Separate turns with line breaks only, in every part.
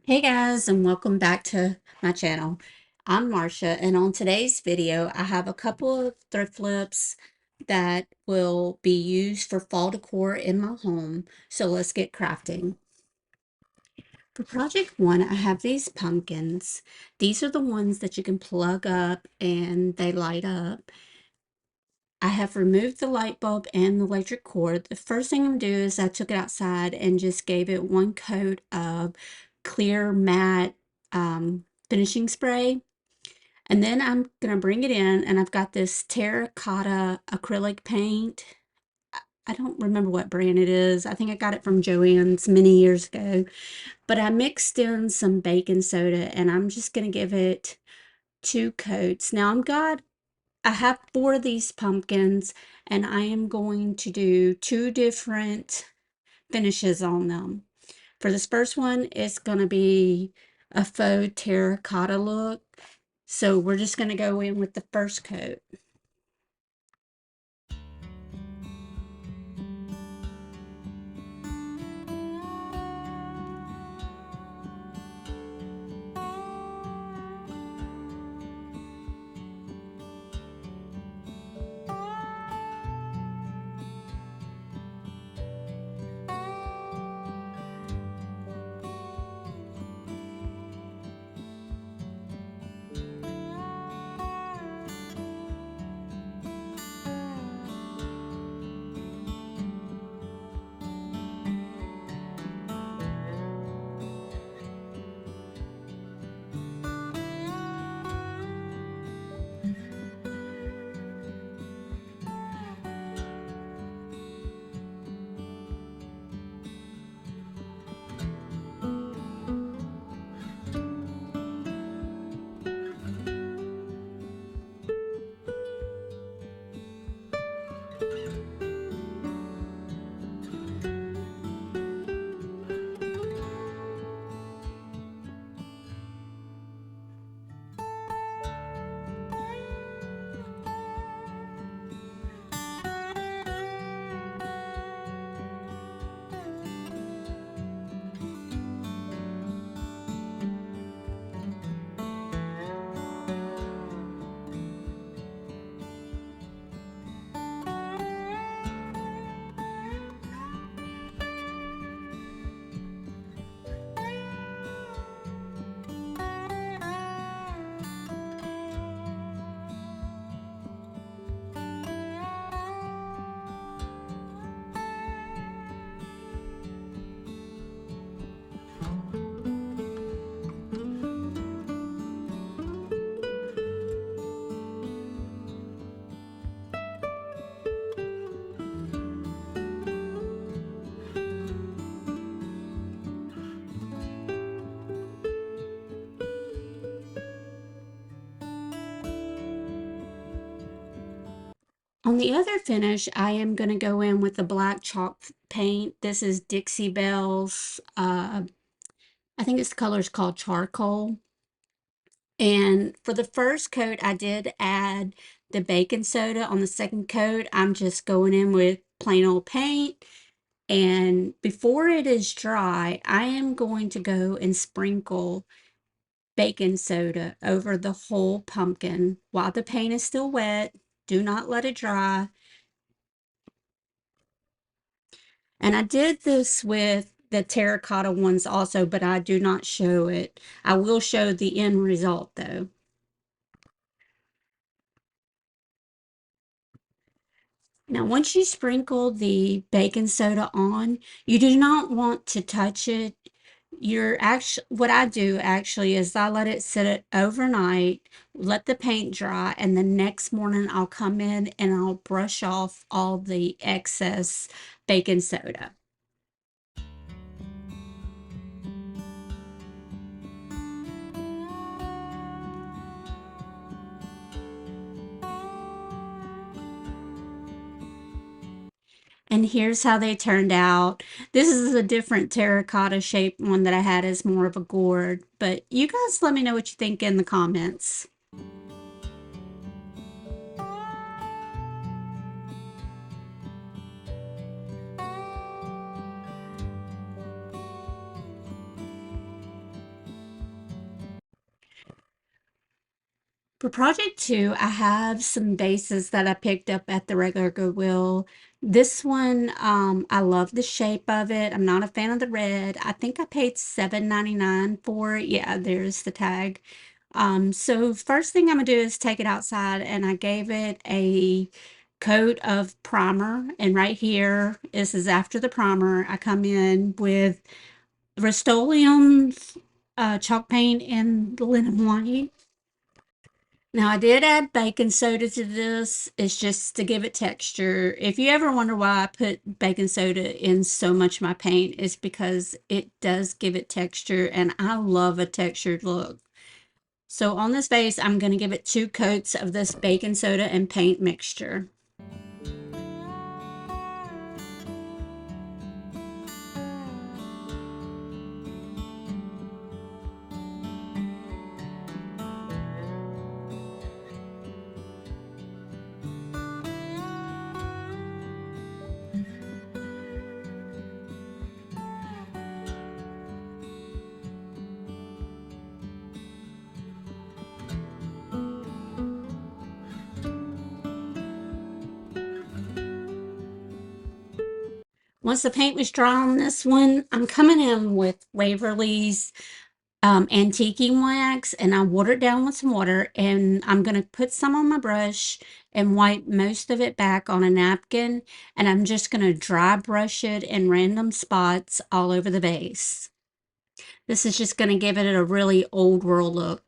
Hey guys, and welcome back to my channel. I'm Marsha, and on today's video, I have a couple of thrift flips that will be used for fall decor in my home. So let's get crafting. For project one, I have these pumpkins. These are the ones that you can plug up and they light up. I have removed the light bulb and the electric cord. The first thing I'm gonna do is I took it outside and just gave it one coat of clear matte finishing spray. And then I'm gonna bring it in and I've got this terracotta acrylic paint. I don't remember what brand it is. I think I got it from Joann's many years ago. But I mixed in some baking soda and I'm just gonna give it two coats. Now I have four of these pumpkins and I am going to do two different finishes on them. For this first one, it's going to be a faux terracotta look. So we're just going to go in with the first coat. On the other finish, I am going to go in with the black chalk paint. This is Dixie Belle's, I think the color is called charcoal. And for the first coat, I did add the baking soda. On the second coat, I'm just going in with plain old paint. And before it is dry, I am going to go and sprinkle baking soda over the whole pumpkin while the paint is still wet. Do not let it dry. And I did this with the terracotta ones also, but I do not show it. I will show the end result though. Now, once you sprinkle the baking soda on, you do not want to touch it. What I do actually is I let it sit it overnight, let the paint dry, and the next morning I'll come in and I'll brush off all the excess baking soda. And here's how they turned out. This is a different terracotta shaped one that I had as more of a gourd, but you guys let me know what you think in the comments. For project 2, I have some bases that I picked up at the regular Goodwill. This one, I love the shape of it. I'm not a fan of the red. I think I paid $7.99 for it. Yeah, there's the tag. So first thing I'm gonna do is take it outside, and I gave it a coat of primer. And right here, this is after the primer. I come in with Rust-Oleum chalk paint in the linen white. Now, I did add baking soda to this. It's just to give it texture. If you ever wonder why I put baking soda in so much of my paint, it's because it does give it texture, and I love a textured look. So on this vase, I'm going to give it 2 coats of this baking soda and paint mixture. Once the paint was dry on this one, I'm coming in with Waverly's antiquing wax, and I watered down with some water, and I'm going to put some on my brush and wipe most of it back on a napkin, and I'm just going to dry brush it in random spots all over the vase. This is just going to give it a really old world look.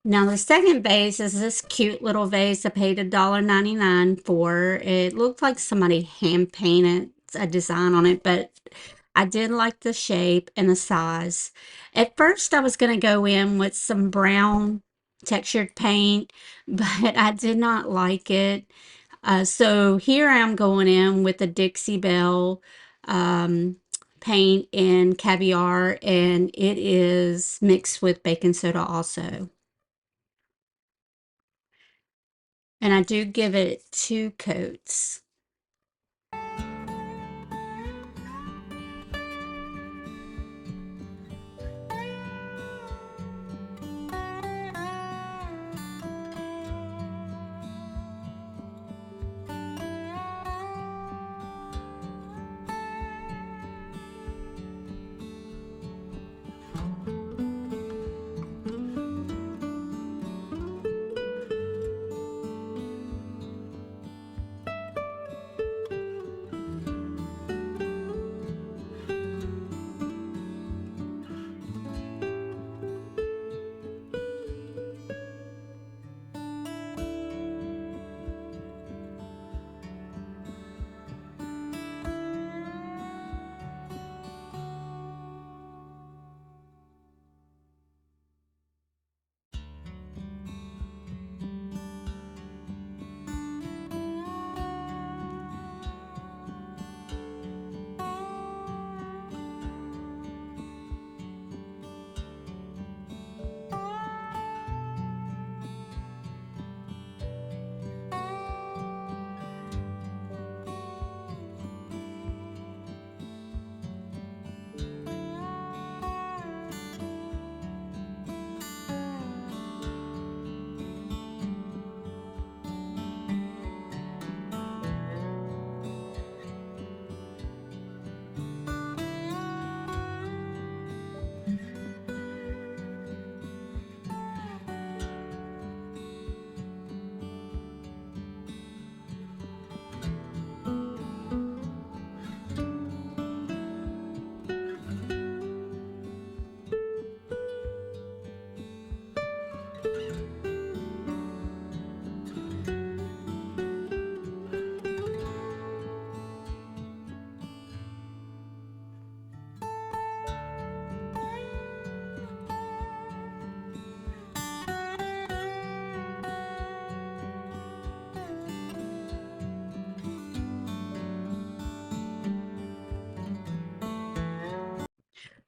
Now the second vase is this cute little vase I paid $1.99 for. It looked like somebody hand painted a design on it, but I did like the shape and the size. At first I was going to go in with some brown textured paint, but I did not like it. So here I'm going in with the Dixie Belle paint in caviar, and it is mixed with baking soda also. And I do give it 2 coats.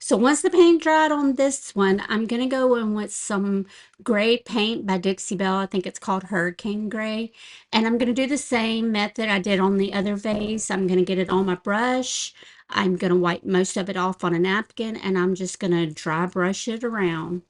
So once the paint dried on this one, I'm going to go in with some gray paint by Dixie Belle. I think it's called Hurricane Gray. And I'm going to do the same method I did on the other vase. I'm going to get it on my brush. I'm going to wipe most of it off on a napkin, and I'm just going to dry brush it around.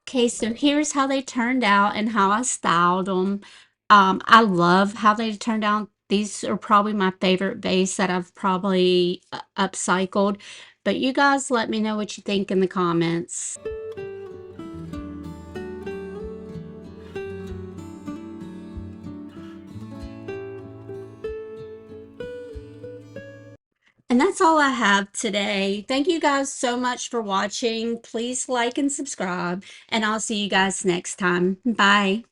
Okay, so here's how they turned out and how I styled them. I love how they turned out. These are probably my favorite vase that I've probably upcycled. But you guys let me know what you think in the comments. And that's all I have today. Thank you guys so much for watching. Please like and subscribe, and I'll see you guys next time. Bye.